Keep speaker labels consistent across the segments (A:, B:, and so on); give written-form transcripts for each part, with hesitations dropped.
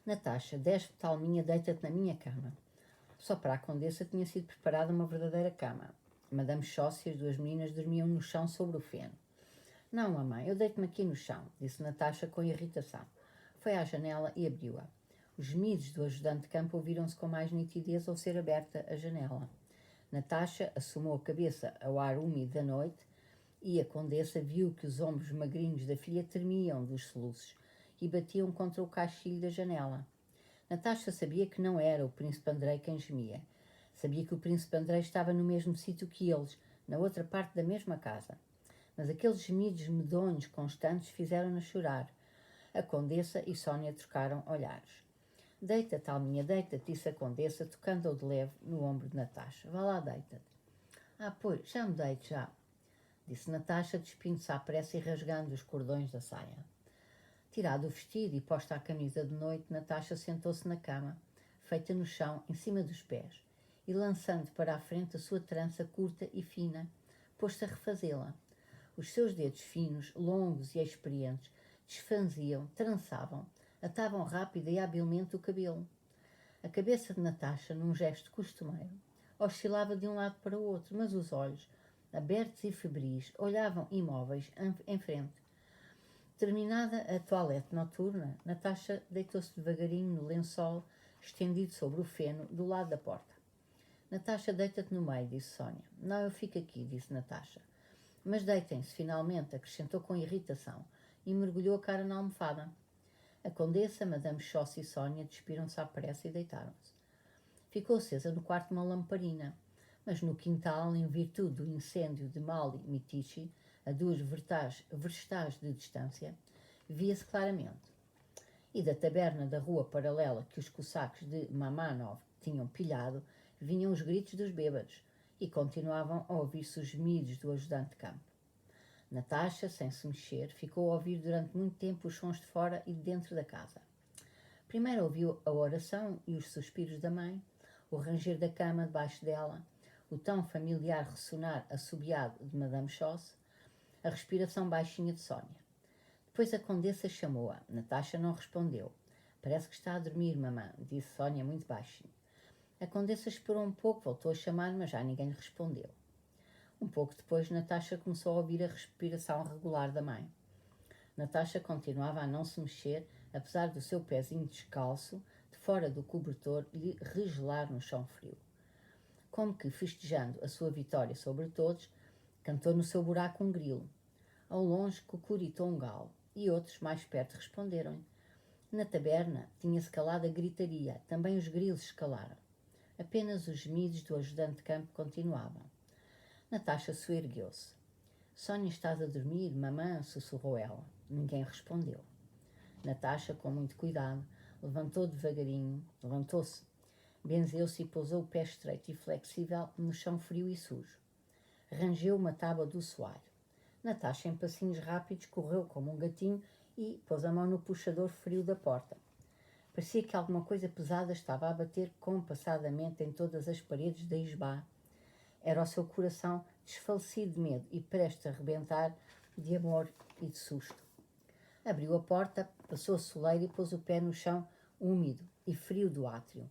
A: Natasha, desce, Talminha, deita-te na minha cama. Só para a condessa tinha sido preparada uma verdadeira cama. Madame Chossi e as duas meninas dormiam no chão sobre o feno. Não, mamãe, eu deito-me aqui no chão, disse Natasha com irritação. Foi à janela e abriu-a. Os gemidos do ajudante de campo ouviram-se com mais nitidez ao ser aberta a janela. Natasha assomou a cabeça ao ar úmido da noite e a condessa viu que os ombros magrinhos da filha tremiam dos soluços e batiam contra o caixilho da janela. Natasha sabia que não era o príncipe Andrei quem gemia. Sabia que o príncipe Andrei estava no mesmo sítio que eles, na outra parte da mesma casa. Mas aqueles gemidos medonhos constantes fizeram-na chorar. A condessa e Sónia trocaram olhares. Deita-te, Alminha, deita-te, disse a condessa, tocando-o de leve no ombro de Natasha. Vá lá, deita-te. Pois, já me deito, já, disse Natasha, despindo-se à pressa e rasgando os cordões da saia. Tirado o vestido e posta a camisa de noite, Natasha sentou-se na cama, feita no chão, em cima dos pés, e lançando para a frente a sua trança curta e fina, pôs-se a refazê-la. Os seus dedos finos, longos e experientes desfaziam, trançavam, atavam rápida e habilmente o cabelo. A cabeça de Natasha, num gesto costumeiro, oscilava de um lado para o outro, mas os olhos, abertos e febris, olhavam imóveis em frente. Terminada a toilette noturna, Natasha deitou-se devagarinho no lençol estendido sobre o feno do lado da porta. Natasha, deita-te no meio, disse Sónia. Não, eu fico aqui, disse Natasha. Mas deitem-se, finalmente, acrescentou com irritação, e mergulhou a cara na almofada. A condessa, Madame Chossi e Sónia despiram-se à pressa e deitaram-se. Ficou acesa no quarto uma lamparina, mas no quintal, em virtude do incêndio de Mali Mitici, a 2 verstas de distância, via-se claramente. E da taberna da rua paralela que os cossacos de Mamanov tinham pilhado, vinham os gritos dos bêbados, e continuavam a ouvir-se os gemidos do ajudante de campo. Natasha, sem se mexer, ficou a ouvir durante muito tempo os sons de fora e de dentro da casa. Primeiro ouviu a oração e os suspiros da mãe, o ranger da cama debaixo dela, o tão familiar ressonar assobiado de Madame Schoss, a respiração baixinha de Sónia. Depois a condessa chamou-a. Natasha não respondeu. Parece que está a dormir, mamã, disse Sónia muito baixinho. A condessa esperou um pouco, voltou a chamar, mas já ninguém lhe respondeu. Um pouco depois, Natasha começou a ouvir a respiração regular da mãe. Natasha continuava a não se mexer, apesar do seu pezinho descalço, de fora do cobertor, lhe regelar no chão frio. Como que, festejando a sua vitória sobre todos, cantou no seu buraco um grilo. Ao longe, cucuritou um galo, e outros, mais perto, responderam-lhe. Na taberna tinha-se calado a gritaria, também os grilos se calaram. Apenas os gemidos do ajudante de campo continuavam. Natasha soergueu-se. Sónia, estás a dormir, mamã? Sussurrou ela. Ninguém respondeu. Natasha, com muito cuidado, levantou-se, benzeu-se e pousou o pé estreito e flexível no chão frio e sujo. Rangeu uma tábua do soalho. Natasha, em passinhos rápidos, correu como um gatinho e pôs a mão no puxador frio da porta. Parecia que alguma coisa pesada estava a bater compassadamente em todas as paredes da isbá. Era o seu coração desfalecido de medo e prestes a rebentar de amor e de susto. Abriu a porta, passou a soleira e pôs o pé no chão úmido e frio do átrio.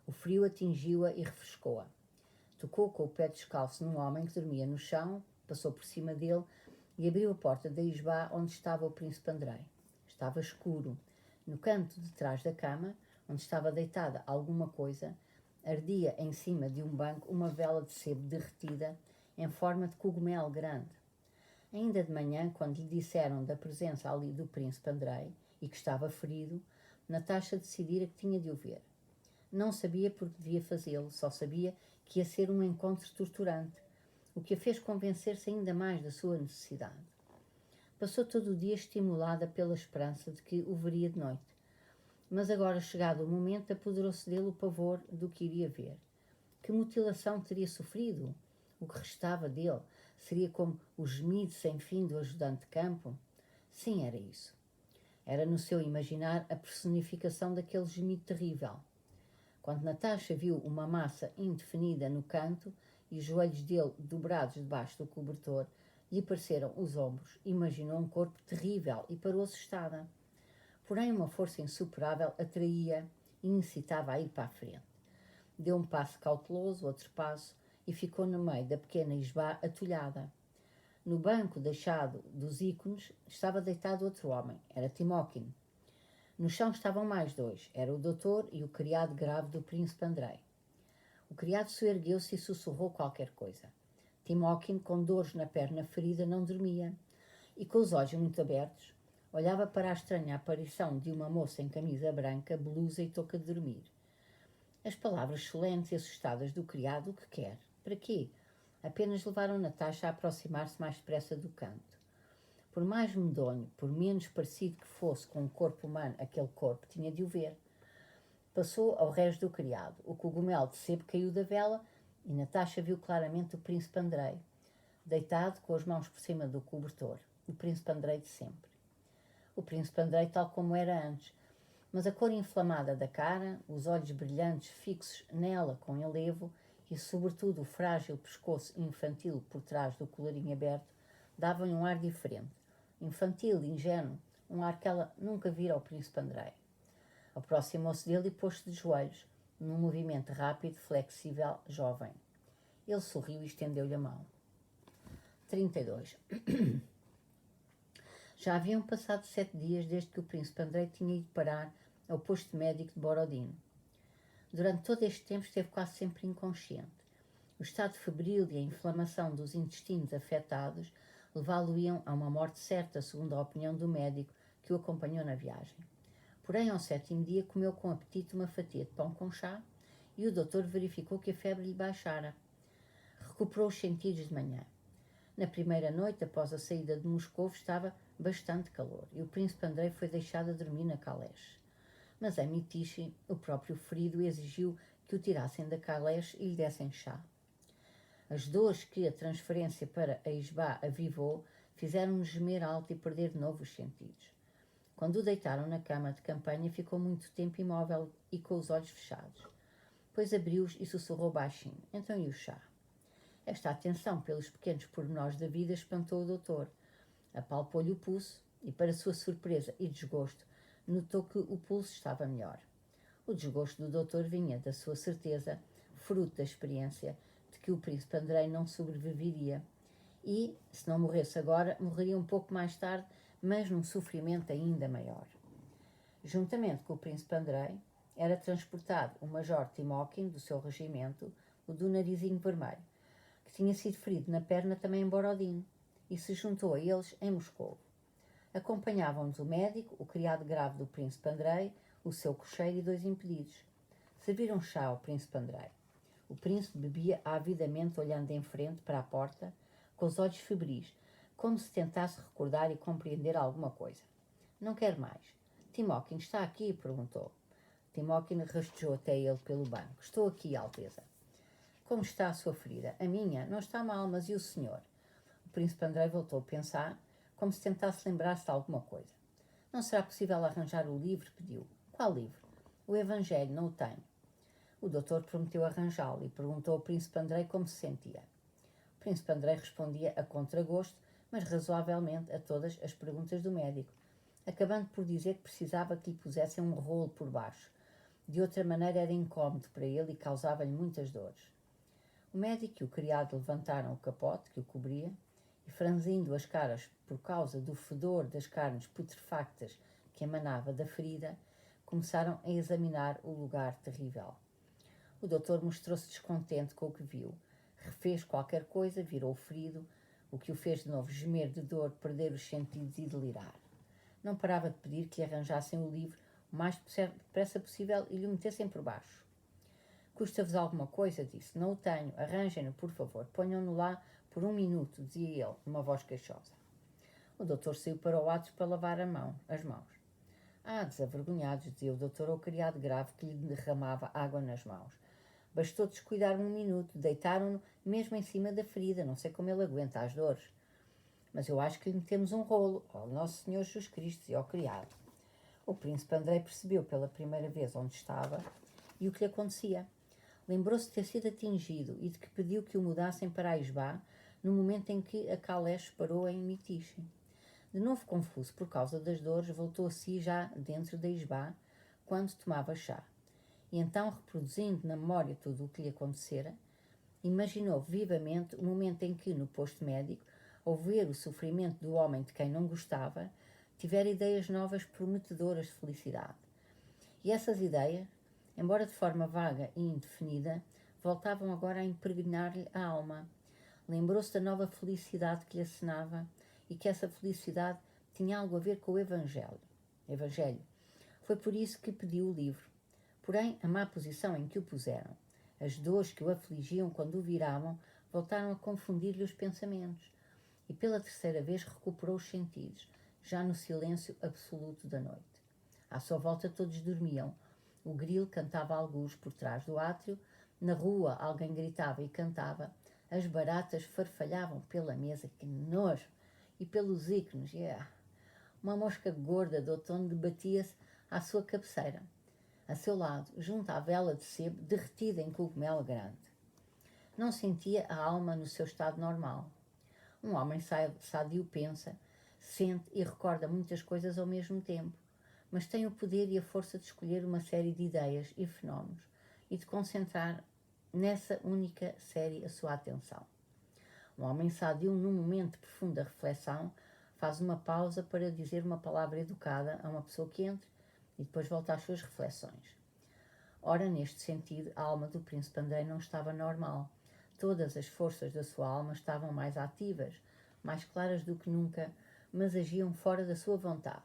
A: O frio atingiu-a e refrescou-a. Tocou com o pé descalço num homem que dormia no chão, passou por cima dele e abriu a porta da isbá onde estava o príncipe Andrei. Estava escuro. No canto de trás da cama, onde estava deitada alguma coisa, ardia em cima de um banco uma vela de sebo derretida em forma de cogumelo grande. Ainda de manhã, quando lhe disseram da presença ali do príncipe Andrei e que estava ferido, Natasha decidira que tinha de o ver. Não sabia por que devia fazê-lo, só sabia que ia ser um encontro torturante, o que a fez convencer-se ainda mais da sua necessidade. Passou todo o dia estimulada pela esperança de que o veria de noite. Mas agora, chegado o momento, apoderou-se dele o pavor do que iria ver. Que mutilação teria sofrido? O que restava dele seria como o gemido sem fim do ajudante de campo? Sim, era isso. Era no seu imaginar a personificação daquele gemido terrível. Quando Natasha viu uma massa indefinida no canto e os joelhos dele dobrados debaixo do cobertor, lhe apareceram os ombros, imaginou um corpo terrível e parou assustada. Porém, uma força insuperável atraía e incitava a ir para a frente. Deu um passo cauteloso, outro passo, e ficou no meio da pequena isbá atulhada. No banco deixado dos ícones estava deitado outro homem, era Timóquino. No chão estavam mais dois, era o doutor e o criado grave do príncipe Andrei. O criado soergueu-se e sussurrou qualquer coisa. Timóquino, com dores na perna ferida, não dormia e, com os olhos muito abertos, olhava para a estranha aparição de uma moça em camisa branca, blusa e touca de dormir. As palavras solentes e assustadas do criado, o que quer? Para quê? Apenas levaram Natasha a aproximar-se mais depressa do canto. Por mais medonho, por menos parecido que fosse com o corpo humano, aquele corpo tinha de o ver. Passou ao resto do criado. O cogumelo de sebo caiu da vela e Natasha viu claramente o príncipe Andrei, deitado com as mãos por cima do cobertor. O príncipe Andrei de sempre. O príncipe Andrei tal como era antes, mas a cor inflamada da cara, os olhos brilhantes fixos nela com enlevo e, sobretudo, o frágil pescoço infantil por trás do colarinho aberto, davam-lhe um ar diferente, infantil, ingênuo, um ar que ela nunca vira ao príncipe Andrei. Aproximou-se dele e pôs-se de joelhos, num movimento rápido, flexível, jovem. Ele sorriu e estendeu-lhe a mão. 32. Já haviam passado 7 dias desde que o príncipe Andrei tinha ido parar ao posto médico de Borodino. Durante todo este tempo esteve quase sempre inconsciente. O estado febril e a inflamação dos intestinos afetados levá-lo-iam a uma morte certa, segundo a opinião do médico que o acompanhou na viagem. Porém, ao 7º dia, comeu com apetite uma fatia de pão com chá e o doutor verificou que a febre lhe baixara. Recuperou os sentidos de manhã. Na primeira noite, após a saída de Moscou, estava bastante calor e o príncipe Andrei foi deixado a dormir na caleche. Mas a Mitiche, o próprio ferido, exigiu que o tirassem da caleche e lhe dessem chá. As dores que a transferência para a Isbá avivou fizeram-no gemer alto e perder de novo os sentidos. Quando o deitaram na cama de campanha, ficou muito tempo imóvel e com os olhos fechados. Depois abriu-os e sussurrou baixinho. Então e o chá? Esta atenção pelos pequenos pormenores da vida espantou o doutor. Apalpou-lhe o pulso e, para sua surpresa e desgosto, notou que o pulso estava melhor. O desgosto do doutor vinha da sua certeza, fruto da experiência, de que o príncipe Andrei não sobreviveria e, se não morresse agora, morreria um pouco mais tarde, mas num sofrimento ainda maior. Juntamente com o príncipe Andrei, era transportado o major Timóquino do seu regimento, o do narizinho vermelho, que tinha sido ferido na perna também em Borodino, e se juntou a eles em Moscou. Acompanhavam-nos o médico, o criado grave do príncipe Andrei, o seu cocheiro e 2 impedidos. Serviram chá ao príncipe Andrei. O príncipe bebia avidamente, olhando em frente para a porta, com os olhos febris, como se tentasse recordar e compreender alguma coisa. Não quer mais. Timóquino está aqui? Perguntou. Timóquino rastejou até ele pelo banco. Estou aqui, Alteza. Como está a sua ferida? A minha? Não está mal, mas e o senhor? O príncipe Andrei voltou a pensar, como se tentasse lembrar-se de alguma coisa. Não será possível arranjar o livro? Pediu. Qual livro? O Evangelho, não o tenho. O doutor prometeu arranjá-lo e perguntou ao príncipe Andrei como se sentia. O príncipe Andrei respondia a contragosto, mas razoavelmente a todas as perguntas do médico, acabando por dizer que precisava que lhe pusessem um rolo por baixo. De outra maneira era incómodo para ele e causava-lhe muitas dores. O médico e o criado levantaram o capote que o cobria e, franzindo as caras por causa do fedor das carnes putrefactas que emanava da ferida, começaram a examinar o lugar terrível. O doutor mostrou-se descontente com o que viu. Refez qualquer coisa, virou o ferido, o que o fez de novo gemer de dor, perder os sentidos e delirar. Não parava de pedir que lhe arranjassem o livro o mais depressa possível e lhe o metessem por baixo. Custa-vos alguma coisa? Disse. Não o tenho. Arranjem-no, por favor. Ponham-no lá por 1 minuto, dizia ele, numa voz queixosa. O doutor saiu para o átrio para lavar as mãos. Ah, desavergonhados, dizia o doutor ao criado grave que lhe derramava água nas mãos. Bastou descuidar 1 minuto, deitaram-no mesmo em cima da ferida, não sei como ele aguenta as dores. Mas eu acho que lhe metemos um rolo, ó Nosso Senhor Jesus Cristo, e ao criado. O príncipe Andrei percebeu pela primeira vez onde estava e o que lhe acontecia. Lembrou-se de ter sido atingido e de que pediu que o mudassem para a Isbá no momento em que a caleche parou em Mitiche. De novo confuso por causa das dores, voltou a si já dentro da isbá, quando tomava chá. E então, reproduzindo na memória tudo o que lhe acontecera, imaginou vivamente o momento em que, no posto médico, ao ver o sofrimento do homem de quem não gostava, tivera ideias novas prometedoras de felicidade. E essas ideias, embora de forma vaga e indefinida, voltavam agora a impregnar-lhe a alma. Lembrou-se da nova felicidade que lhe acenava e que essa felicidade tinha algo a ver com o Evangelho. Foi por isso que pediu o livro. Porém, a má posição em que o puseram, as dores que o afligiam quando o viravam, voltaram a confundir-lhe os pensamentos. E pela terceira vez recuperou os sentidos, já no silêncio absoluto da noite. À sua volta todos dormiam. O grilo cantava algures por trás do átrio, na rua alguém gritava e cantava, as baratas farfalhavam pela mesa, que nojo, e pelos ícones, Uma mosca gorda de outono debatia-se à sua cabeceira, a seu lado, junto à vela de sebo derretida em cogumelo grande. Não sentia a alma no seu estado normal. Um homem sadio pensa, sente e recorda muitas coisas ao mesmo tempo, mas tem o poder e a força de escolher uma série de ideias e fenómenos e de concentrar nessa única série a sua atenção. Um homem sádio, num momento de profunda reflexão, faz uma pausa para dizer uma palavra educada a uma pessoa que entra e depois volta às suas reflexões. Ora, neste sentido, a alma do príncipe Andrei não estava normal. Todas as forças da sua alma estavam mais ativas, mais claras do que nunca, mas agiam fora da sua vontade.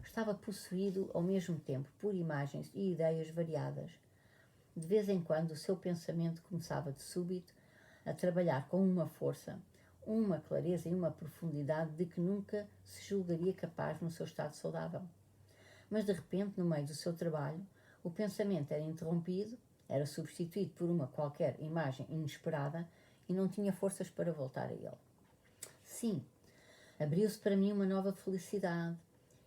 A: Estava possuído ao mesmo tempo por imagens e ideias variadas. De vez em quando o seu pensamento começava de súbito a trabalhar com uma força, uma clareza e uma profundidade de que nunca se julgaria capaz no seu estado saudável. Mas de repente, no meio do seu trabalho, o pensamento era interrompido, era substituído por uma qualquer imagem inesperada e não tinha forças para voltar a ele. Sim, abriu-se para mim uma nova felicidade,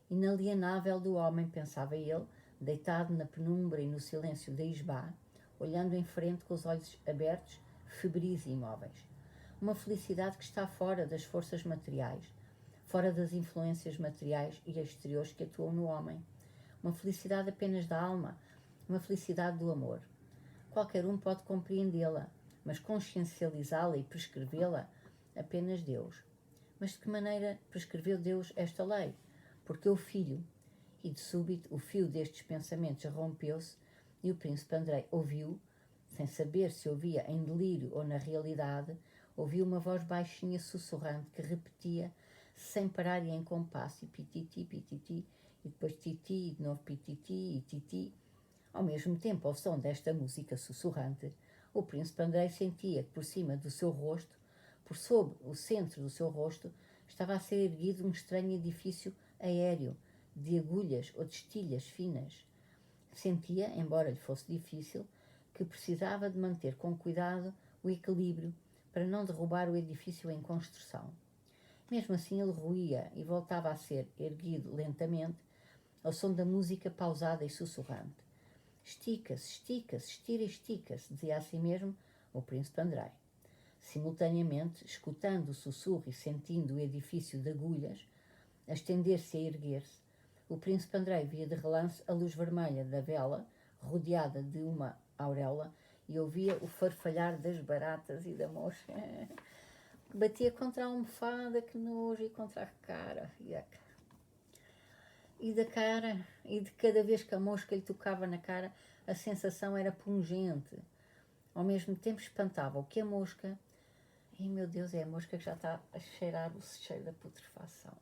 A: inalienável do homem, pensava ele, deitado na penumbra e no silêncio da isbá, olhando em frente com os olhos abertos, febris e imóveis. Uma felicidade que está fora das forças materiais, fora das influências materiais e exteriores que atuam no homem. Uma felicidade apenas da alma, uma felicidade do amor. Qualquer um pode compreendê-la, mas consciencializá-la e prescrevê-la apenas Deus. Mas de que maneira prescreveu Deus esta lei? Porque o filho, e de súbito o fio destes pensamentos rompeu-se e o príncipe Andrei ouviu, sem saber se ouvia em delírio ou na realidade, ouviu uma voz baixinha sussurrante que repetia, sem parar e em compasso, e pititi, pititi, e depois titi, e de novo pititi e titi. Ao mesmo tempo, ao som desta música sussurrante, o príncipe Andrei sentia que por cima do seu rosto, por sobre o centro do seu rosto, estava a ser erguido um estranho edifício aéreo, de agulhas ou de estilhas finas. Sentia, embora lhe fosse difícil, que precisava de manter com cuidado o equilíbrio para não derrubar o edifício em construção. Mesmo assim ele ruía e voltava a ser erguido lentamente ao som da música pausada e sussurrante. Estica-se, estica-se, estira e estica-se, dizia a si mesmo o príncipe Andrei. Simultaneamente, escutando o sussurro e sentindo o edifício de agulhas a estender-se e a erguer-se, o príncipe Andrei via de relance a luz vermelha da vela, rodeada de uma auréola, e ouvia o farfalhar das baratas e da mosca. Batia contra a almofada, que nojo, e contra a cara. E da cara, e de cada vez que a mosca lhe tocava na cara, a sensação era pungente. Ao mesmo tempo espantava o que a mosca... Ai, meu Deus, é a mosca que já está a cheirar o cheiro da putrefação.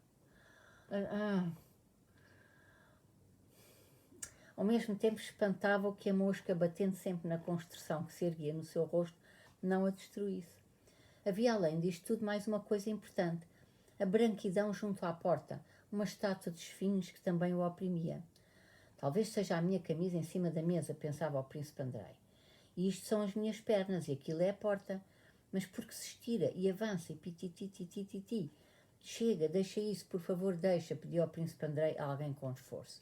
A: Ao mesmo tempo espantava o que a mosca, batendo sempre na construção que se erguia no seu rosto, não a destruísse. Havia além disto tudo mais uma coisa importante, a branquidão junto à porta, uma estátua de esfinhos que também o oprimia. Talvez seja a minha camisa em cima da mesa, pensava o príncipe Andrei. E isto são as minhas pernas e aquilo é a porta. Mas porque se estira e avança e pititi. Chega, deixa isso, por favor, deixa, pediu ao príncipe Andrei a alguém com esforço.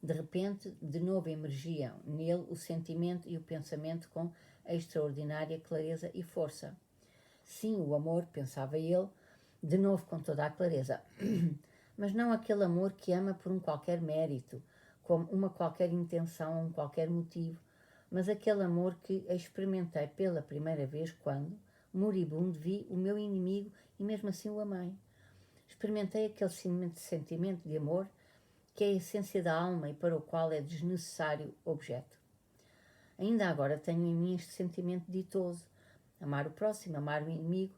A: De repente, de novo emergiam nele o sentimento e o pensamento com extraordinária clareza e força. Sim, o amor, pensava ele, de novo com toda a clareza, mas não aquele amor que ama por um qualquer mérito, como uma qualquer intenção, um qualquer motivo, mas aquele amor que experimentei pela primeira vez quando, moribundo, vi o meu inimigo e mesmo assim o amei. Experimentei aquele sentimento de amor que é a essência da alma e para o qual é desnecessário objeto. Ainda agora tenho em mim este sentimento ditoso. Amar o próximo, amar o inimigo,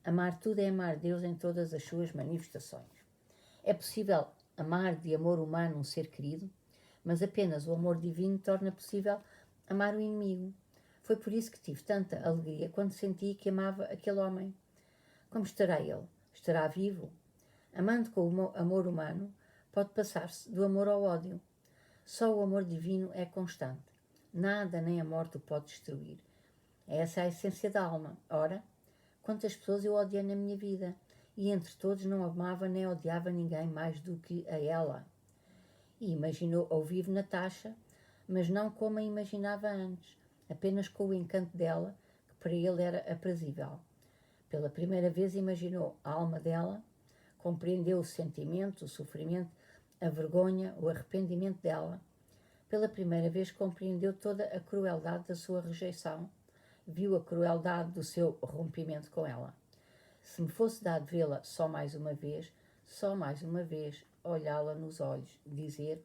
A: amar tudo é amar Deus em todas as suas manifestações. É possível amar de amor humano um ser querido, mas apenas o amor divino torna possível amar o inimigo. Foi por isso que tive tanta alegria quando senti que amava aquele homem. Como estará ele? Estará vivo? Amando com o amor humano, pode passar-se do amor ao ódio. Só o amor divino é constante. Nada nem a morte o pode destruir. Essa é a essência da alma. Ora, quantas pessoas eu odiei na minha vida, e entre todos não amava nem odiava ninguém mais do que a ela. E imaginou ao vivo Natasha, mas não como a imaginava antes, apenas com o encanto dela, que para ele era aprazível. Pela primeira vez imaginou a alma dela, compreendeu o sentimento, o sofrimento, a vergonha, o arrependimento dela. Pela primeira vez compreendeu toda a crueldade da sua rejeição, viu a crueldade do seu rompimento com ela. Se me fosse dado vê-la só mais uma vez, olhá-la nos olhos, dizer: